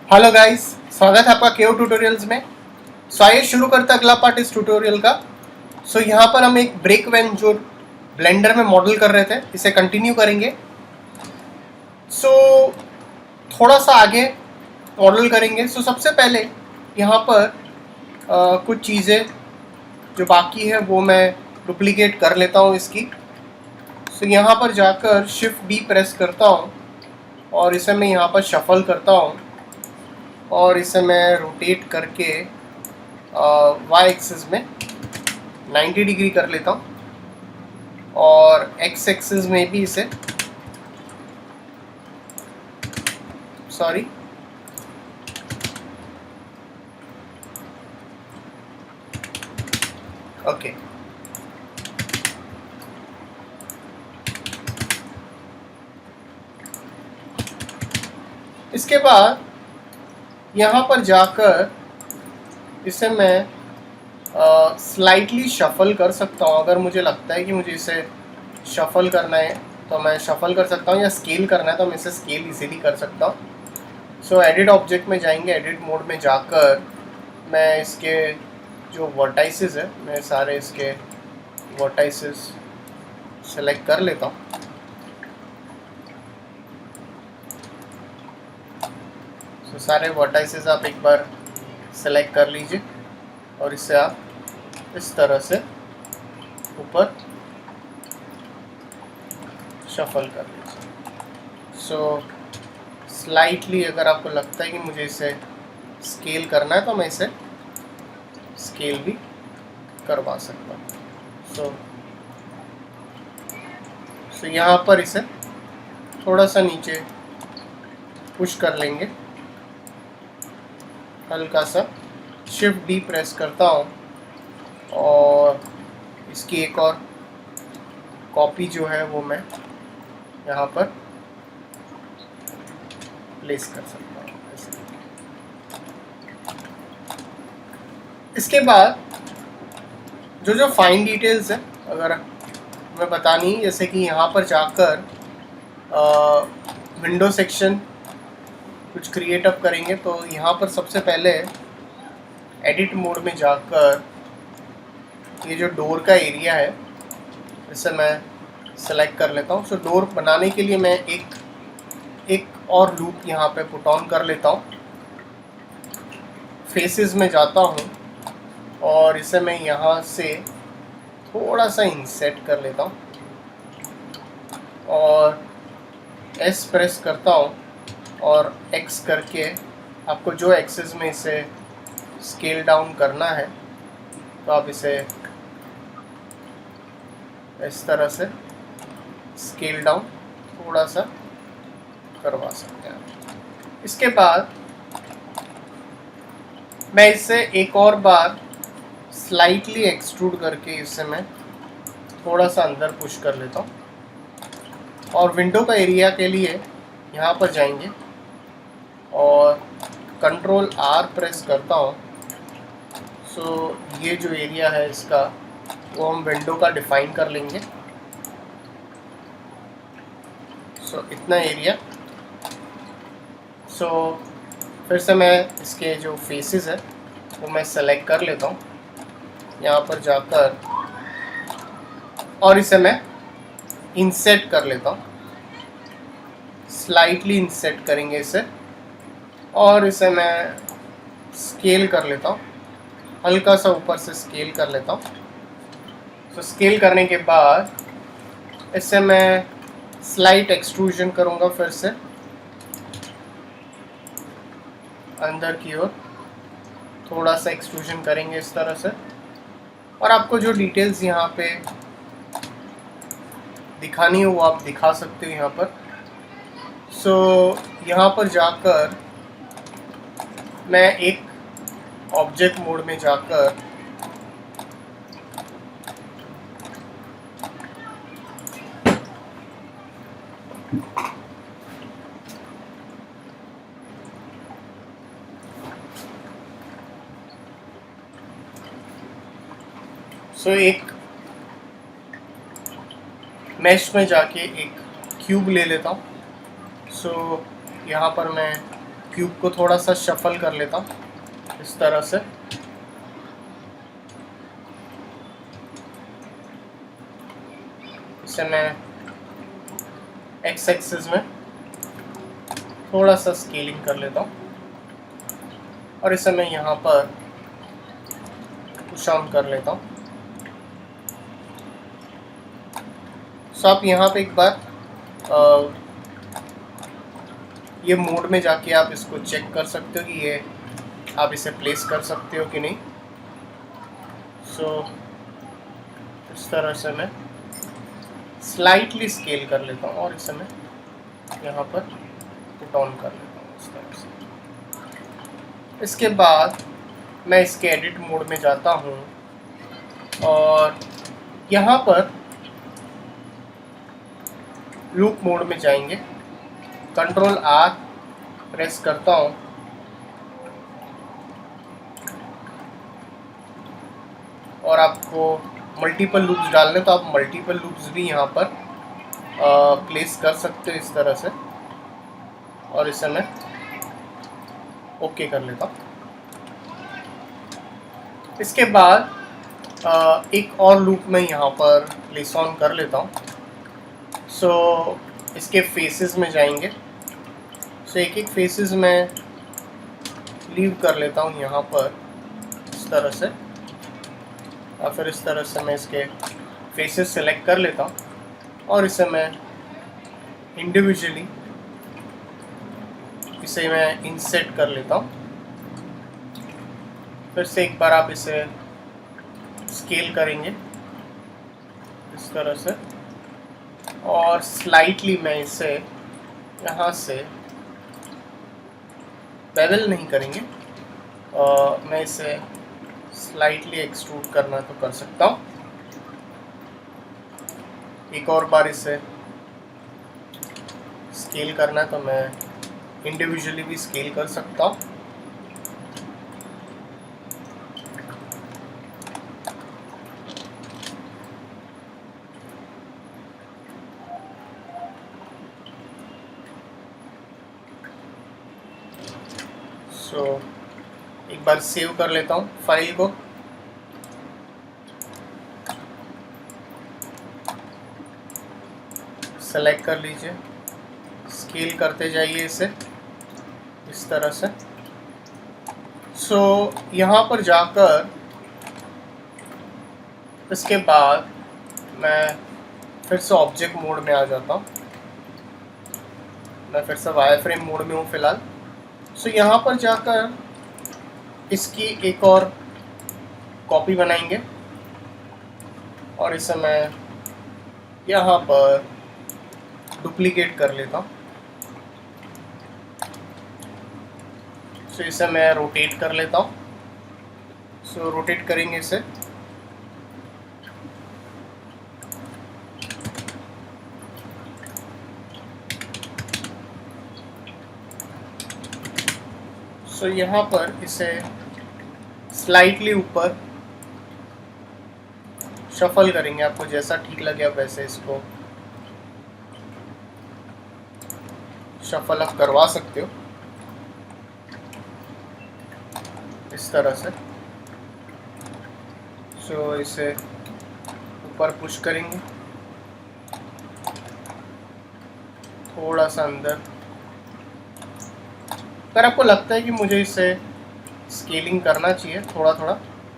Hello guys, स्वागत है आपका केओ ट्यूटोरियल्स में। आइए शुरू करते हैं अगला पार्ट इस ट्यूटोरियल का। यहाँ पर हम एक ब्रेक वैन जो ब्लेंडर में मॉडल कर रहे थे, इसे कंटिन्यू करेंगे। सो थोड़ा सा आगे मॉडल करेंगे। सबसे पहले यहाँ पर कुछ चीज़ें जो बाकी है वो मैं डुप्लीकेट कर लेता हूँ इसकी। यहाँ पर जाकर शिफ्ट डी प्रेस करता हूँ और इसे मैं यहाँ पर शफल करता हूँ और इसे मैं रोटेट करके वाई एक्सिस में 90 डिग्री कर लेता हूँ और एक्स एक्सिस में भी इसे ओके। इसके बाद यहाँ पर जाकर इसे मैं स्लाइटली शफल कर सकता हूँ। अगर मुझे लगता है कि मुझे इसे शफल करना है तो मैं शफल कर सकता हूँ, या स्केल करना है तो मैं इसे स्केल इजीली कर सकता हूँ। एडिट ऑब्जेक्ट में जाएंगे, एडिट मोड में जाकर मैं इसके जो वर्टाइसेस है, मैं सारे इसके वर्टाइसेस सेलेक्ट कर लेता हूँ। सारे वर्टाइसेस आप एक बार सेलेक्ट कर लीजिए और इसे आप इस तरह से ऊपर शफल कर लीजिए। स्लाइटली अगर आपको लगता है कि मुझे इसे स्केल करना है तो मैं इसे स्केल भी करवा सकता हूँ। यहाँ पर इसे थोड़ा सा नीचे पुश कर लेंगे, हल्का सा शिफ्ट डी प्रेस करता हूँ और इसकी एक और कॉपी जो है वो मैं यहाँ पर प्लेस कर सकता हूँ ऐसे। इसके बाद जो फाइन डिटेल्स है अगर मैं बतानी, जैसे कि यहाँ पर जाकर विंडो सेक्शन कुछ क्रिएट अप करेंगे तो यहाँ पर सबसे पहले एडिट मोड में जाकर ये जो डोर का एरिया है इसे मैं सेलेक्ट कर लेता हूँ। डोर बनाने के लिए मैं एक और लूप यहाँ पे पुट ऑन कर लेता हूँ। फेसेस में जाता हूँ और इसे मैं यहाँ से थोड़ा सा इंसेट कर लेता हूँ और एस प्रेस करता हूँ और एक्स करके आपको जो एक्सिस में इसे स्केल डाउन करना है तो आप इसे इस तरह से स्केल डाउन थोड़ा सा करवा सकते हैं। इसके बाद मैं इसे एक और बार स्लाइटली एक्सट्रूड करके इसे मैं थोड़ा सा अंदर पुश कर लेता हूँ और विंडो का एरिया के लिए यहाँ पर जाएंगे और कंट्रोल आर प्रेस करता हूँ। ये जो एरिया है इसका वो हम विंडो का डिफाइन कर लेंगे। इतना एरिया। फिर से मैं इसके जो फेसेस है वो मैं सेलेक्ट कर लेता हूँ यहाँ पर जाकर और इसे मैं इंसेट कर लेता हूँ। स्लाइटली इंसेट करेंगे इसे और इसे मैं स्केल कर लेता हूँ, हल्का सा ऊपर से स्केल कर लेता हूँ। स्केल करने के बाद इसे मैं स्लाइट एक्सट्रूजन करूँगा, फिर से अंदर की ओर थोड़ा सा एक्सट्रूजन करेंगे इस तरह से। और आपको जो डिटेल्स यहाँ पे दिखानी हो वो आप दिखा सकते हो यहाँ पर। यहाँ पर जाकर मैं एक ऑब्जेक्ट मोड में जाकर एक मैश में जाके एक क्यूब ले लेता हूँ। यहाँ पर मैं क्यूब को थोड़ा सा शफल कर लेता हूँ इस तरह से। इसे मैं एक्स एक्सिस में थोड़ा सा स्केलिंग कर लेता हूँ और इसे मैं यहाँ पर पुश ऑन कर लेता हूँ। सो आप यहाँ पे एक बार ये मोड में जाके आप इसको चेक कर सकते हो कि ये आप इसे प्लेस कर सकते हो कि नहीं। सो इस तरह से मैं स्लाइटली स्केल कर लेता हूँ और इसे मैं यहाँ पर पुट ऑन कर लेता हूँ इस तरह से। इसके बाद मैं इसके एडिट मोड में जाता हूँ और यहाँ पर लूप मोड में जाएंगे, कंट्रोल आर प्रेस करता हूँ और आपको मल्टीपल लूप्स डालने तो आप मल्टीपल लूप्स भी यहाँ पर प्लेस कर सकते हो इस तरह से। और इसे मैं ओके कर लेता हूँ। इसके बाद एक और लूप में यहाँ पर प्लेस ऑन कर लेता हूँ। सो इसके फेसेस में जाएंगे। सो एक एक फेसेस में लीव कर लेता हूँ यहाँ पर इस तरह से, और फिर इस तरह से मैं इसके फेसेस सेलेक्ट कर लेता हूँ और इसे मैं इंडिविजुअली इसे मैं इंसेट कर लेता हूँ। फिर से एक बार आप इसे स्केल करेंगे इस तरह से और स्लाइटली मैं इसे यहाँ से बेवल नहीं करेंगे, मैं इसे स्लाइटली एक्सट्रूड करना तो कर सकता हूँ। एक और बार इसे स्केल करना है तो मैं इंडिविजुअली भी स्केल कर सकता हूँ। सो एक बार सेव कर लेता हूँ फाइल को। सेलेक्ट कर लीजिए, स्केल करते जाइए इसे इस तरह से। सो यहाँ पर जाकर इसके बाद मैं फिर से ऑब्जेक्ट मोड में आ जाता हूँ। मैं फिर से वायरफ्रेम मोड में हूँ फ़िलहाल। सो यहाँ पर जाकर इसकी एक और कॉपी बनाएंगे और इसे मैं यहाँ पर डुप्लीकेट कर लेता हूँ। सो इसे मैं रोटेट कर लेता हूँ। सो रोटेट करेंगे इसे सो यहाँ पर इसे स्लाइटली ऊपर शफल करेंगे। आपको जैसा ठीक लगे आप वैसे इसको शफल अप करवा सकते हो इस तरह से। सो इसे ऊपर पुश करेंगे थोड़ा सा अंदर। अगर आपको लगता है कि मुझे इसे स्केलिंग करना चाहिए थोड़ा थोड़ा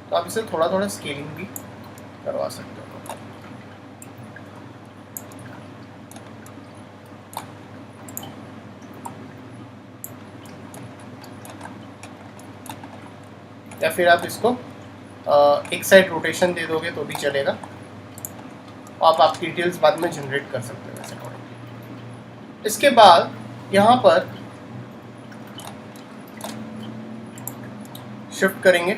तो आप इसे थोड़ा थोड़ा स्केलिंग भी करवा सकते हो। या फिर आप इसको एक साइड रोटेशन दे दोगे तो भी चलेगा। आप आपकी डिटेल्स बाद में जनरेट कर सकते हो वैसे अकॉर्डिंग। इसके बाद यहाँ पर शिफ्ट करेंगे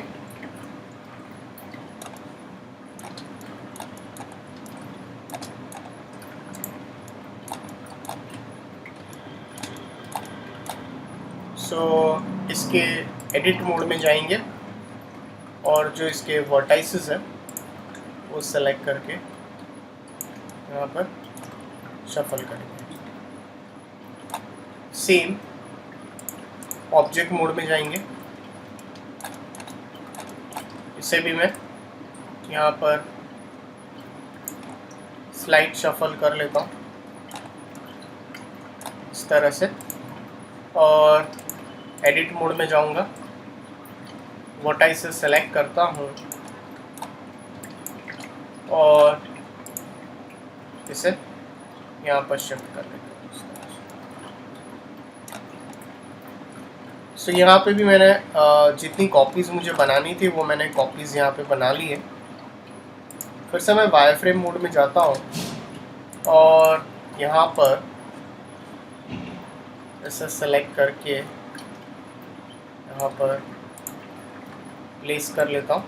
इसके एडिट मोड में जाएंगे और जो इसके वर्टाइसेस है वो सेलेक्ट करके यहाँ पर शफल करेंगे। सेम ऑब्जेक्ट मोड में जाएंगे, इसे भी मैं यहाँ पर स्लाइड शफल कर लेता हूँ इस तरह से, और एडिट मोड में जाऊँगा, वर्टाइस से सेलेक्ट करता हूँ और इसे यहाँ पर शिफ्ट कर लेता हूँ। सो यहाँ पे भी मैंने जितनी कॉपीज़ मुझे बनानी थी वो मैंने कॉपीज़ यहाँ पे बना ली है। फिर से मैं वायरफ्रेम मोड में जाता हूँ और यहाँ पर इसे सेलेक्ट करके यहाँ पर प्लेस कर लेता हूँ।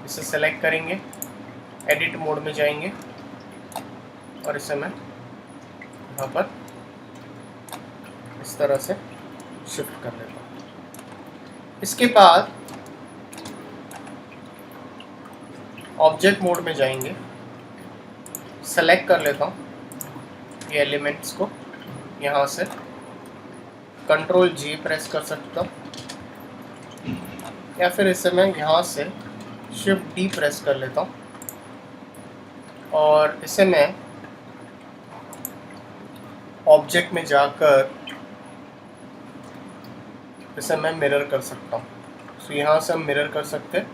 इसे सेलेक्ट करेंगे, एडिट मोड में जाएंगे और इसे मैं यहाँ पर इस तरह से शिफ्ट कर लेता हूँ। इसके बाद ऑब्जेक्ट मोड में जाएंगे, सेलेक्ट कर लेता हूँ ये एलिमेंट्स को, यहाँ से कंट्रोल जी प्रेस कर सकता हूँ या फिर इसे मैं यहाँ से शिफ्ट डी प्रेस कर लेता हूँ और इसे मैं ऑब्जेक्ट में जाकर इसे मैं मिरर कर सकता हूँ। तो यहाँ से हम मिरर कर सकते हैं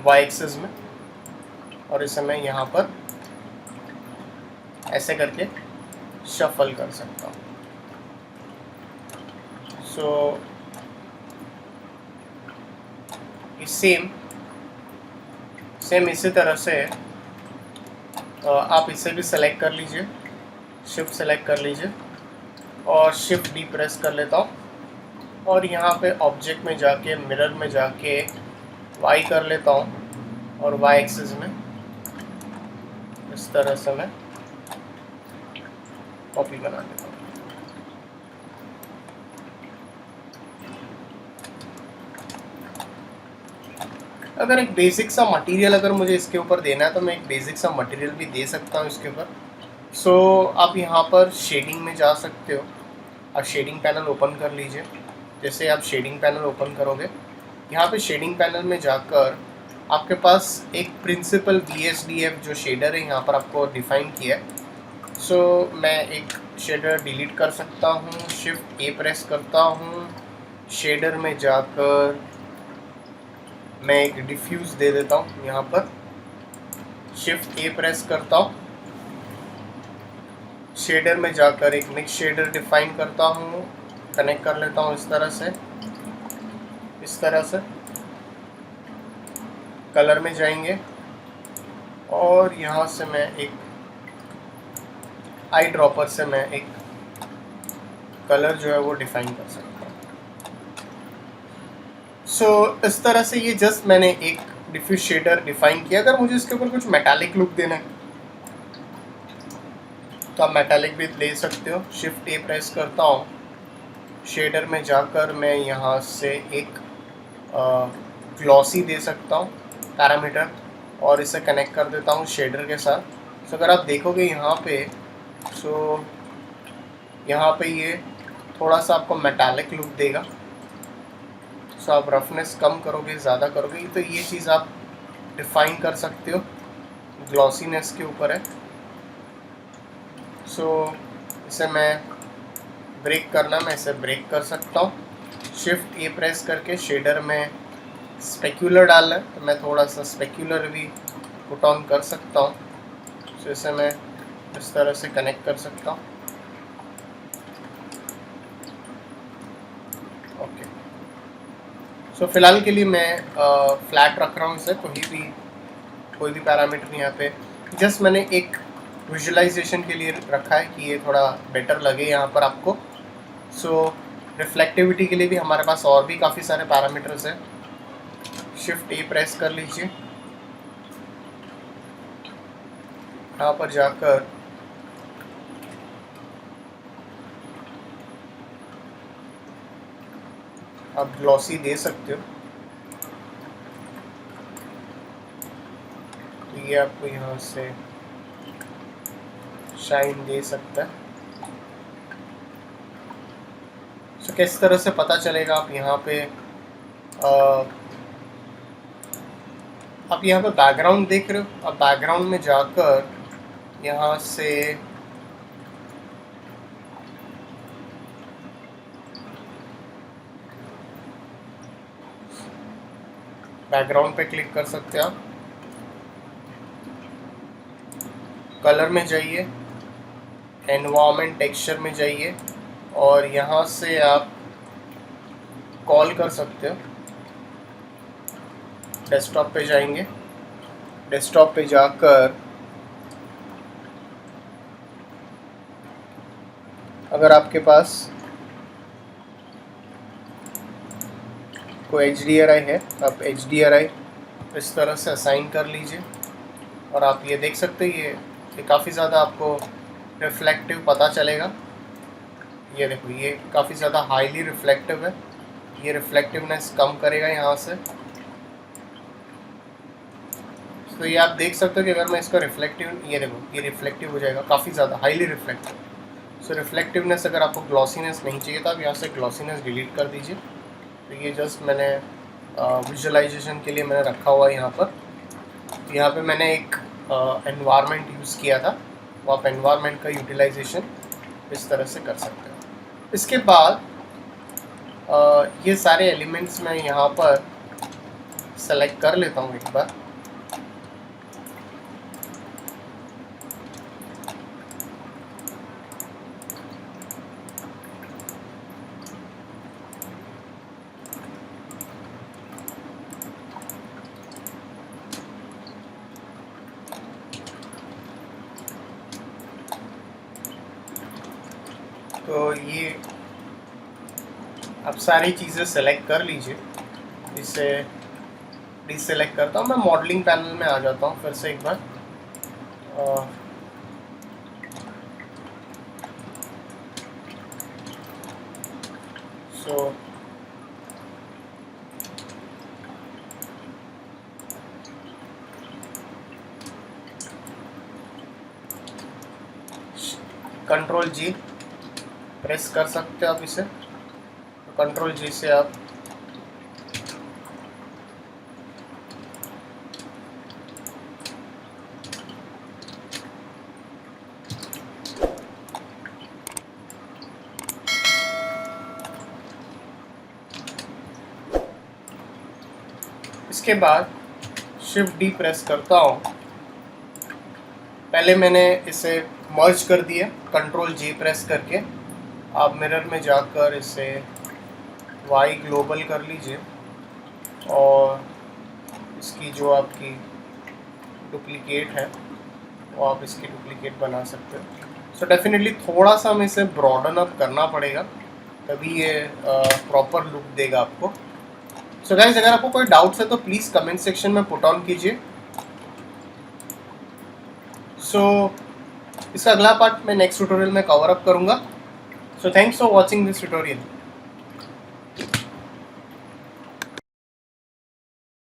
वाई एक्सिस में, और इसे मैं यहाँ पर ऐसे करके शफल कर सकता हूँ। सो सेम इसी तरह से आप इसे भी सेलेक्ट कर लीजिए, शिफ्ट सेलेक्ट कर लीजिए और शिफ्ट डी प्रेस कर लेता हूँ और यहाँ पे ऑब्जेक्ट में जाके मिरर में जाके वाई कर लेता हूँ और वाई एक्सिस में इस तरह से मैं कॉपी बना लेता हूँ। अगर एक बेसिक सा मटेरियल अगर मुझे इसके ऊपर देना है तो मैं एक बेसिक सा मटेरियल भी दे सकता हूँ इसके ऊपर। सो आप यहाँ पर शेडिंग में जा सकते हो, आप शेडिंग पैनल ओपन कर लीजिए। जैसे आप शेडिंग पैनल ओपन करोगे, यहाँ पे शेडिंग पैनल में जाकर आपके पास एक प्रिंसिपल BSDF जो शेडर है यहाँ पर आपको डिफाइन किया है। सो मैं एक शेडर डिलीट कर सकता हूँ, शिफ्ट ए प्रेस करता हूँ, शेडर में जाकर मैं एक डिफ्यूज़ दे देता हूँ, यहाँ पर शिफ्ट ए प्रेस करता हूँ, शेडर में जाकर एक मिक्स शेडर डिफाइन करता हूँ, कनेक्ट कर लेता हूँ इस तरह से कलर में जाएंगे और यहाँ से मैं एक आई ड्रॉपर से मैं एक कलर जो है वो डिफाइन कर सकता हूँ। सो इस तरह से ये जस्ट मैंने एक डिफ्यूज शेडर डिफाइन किया। अगर मुझे इसके ऊपर कुछ मेटालिक लुक देना है तो आप मेटालिक भी ले सकते हो। शिफ्ट ए प्रेस करता हूँ, शेडर में जाकर मैं यहाँ से एक ग्लॉसी दे सकता हूँ पैरामीटर और इसे कनेक्ट कर देता हूँ शेडर के साथ। सो अगर आप देखोगे यहाँ पे, सो यहाँ पे ये थोड़ा सा आपको मेटालिक लुक देगा। सो आप रफनेस कम करोगे, ज़्यादा करोगे, तो ये चीज़ आप डिफाइन कर सकते हो, ग्लॉसीनेस के ऊपर है। सो इसे मैं ब्रेक करना, मैं इसे ब्रेक कर सकता हूँ। शिफ्ट ए प्रेस करके शेडर में स्पेक्यूलर डालना है तो मैं थोड़ा सा स्पेक्यूलर भी पुट ऑन कर सकता हूँ। सो इसे मैं इस तरह से कनेक्ट कर सकता हूँ। ओके, सो फिलहाल के लिए मैं फ्लैट रख रहा हूँ इसे, कोई भी पैरामीटर नहीं यहाँ पे। जस्ट मैंने एक विजुअलाइजेशन के लिए रखा है कि ये थोड़ा बेटर लगे यहाँ पर आपको। सो रिफ्लेक्टिविटी के लिए भी हमारे पास और भी काफ़ी सारे पैरामीटर्स हैं। शिफ्ट ए प्रेस कर लीजिए, यहाँ पर जाकर आप ग्लॉसी दे सकते हो। तो ये आपको यहाँ से शाइन दे सकता है। सो किस तरह से पता चलेगा, आप यहाँ पे बैकग्राउंड देख रहे हो, आप बैकग्राउंड में जाकर यहाँ से बैकग्राउंड पे क्लिक कर सकते हैं। आप कलर में जाइए, एनवायरनमेंट टेक्सचर में जाइए और यहाँ से आप कॉल कर सकते हो। डेस्कटॉप पे जाएंगे, डेस्कटॉप पे जाकर अगर आपके पास कोई HDRI है, आप HDRI इस तरह से असाइन कर लीजिए और आप ये देख सकते हैं ये काफ़ी ज़्यादा आपको रिफ्लेक्टिव पता चलेगा। ये देखो, ये काफ़ी ज़्यादा हाईली रिफ्लेक्टिव है, ये रिफ्लेक्टिवनेस कम करेगा यहाँ से। तो ये आप देख सकते हो कि अगर मैं इसका रिफ्लेक्टिव, ये देखो ये रिफ्लेक्टिव हो जाएगा, काफ़ी ज़्यादा हाईली रिफ्लेक्टिव। सो रिफ्लेक्टिवनेस, अगर आपको ग्लॉसीनेस नहीं चाहिए तो आप यहाँ से ग्लॉसीनेस डिलीट कर दीजिए। तो ये जस्ट मैंने विजुअलाइजेशन के लिए मैंने रखा हुआ है यहाँ पर। यहाँ पे मैंने एक एनवायरनमेंट यूज़ किया था, वो आप एनवायरनमेंट का यूटिलाइजेशन इस तरह से कर सकते हो। इसके बाद ये सारे एलिमेंट्स मैं यहाँ पर सेलेक्ट कर लेता हूँ एक बार। तो ये अब सारी चीज़ें सेलेक्ट कर लीजिए। इसे डिसेलेक्ट करता हूँ, मैं मॉडलिंग पैनल में आ जाता हूँ फिर से एक बार। सो कंट्रोल जी प्रेस कर सकते हो आप इसे। कंट्रोल जी से आप इसके बाद शिफ्ट डी प्रेस करता हूँ। पहले मैंने इसे मर्ज कर दिया, कंट्रोल जी प्रेस करके। आप मिरर में जाकर इसे वाई ग्लोबल कर लीजिए और इसकी जो आपकी डुप्लीकेट है वो आप इसकी डुप्लीकेट बना सकते हो। सो डेफिनेटली थोड़ा सा हमें इसे ब्रॉडन अप करना पड़ेगा, तभी ये प्रॉपर लुक देगा आपको। सो गाइस, अगर आपको कोई डाउट्स है तो प्लीज़ कमेंट सेक्शन में पुट ऑन कीजिए। सो इसका अगला पार्ट मैं नेक्स्ट ट्यूटोरियल में कवर अप करूँगा। So thanks for watching this tutorial.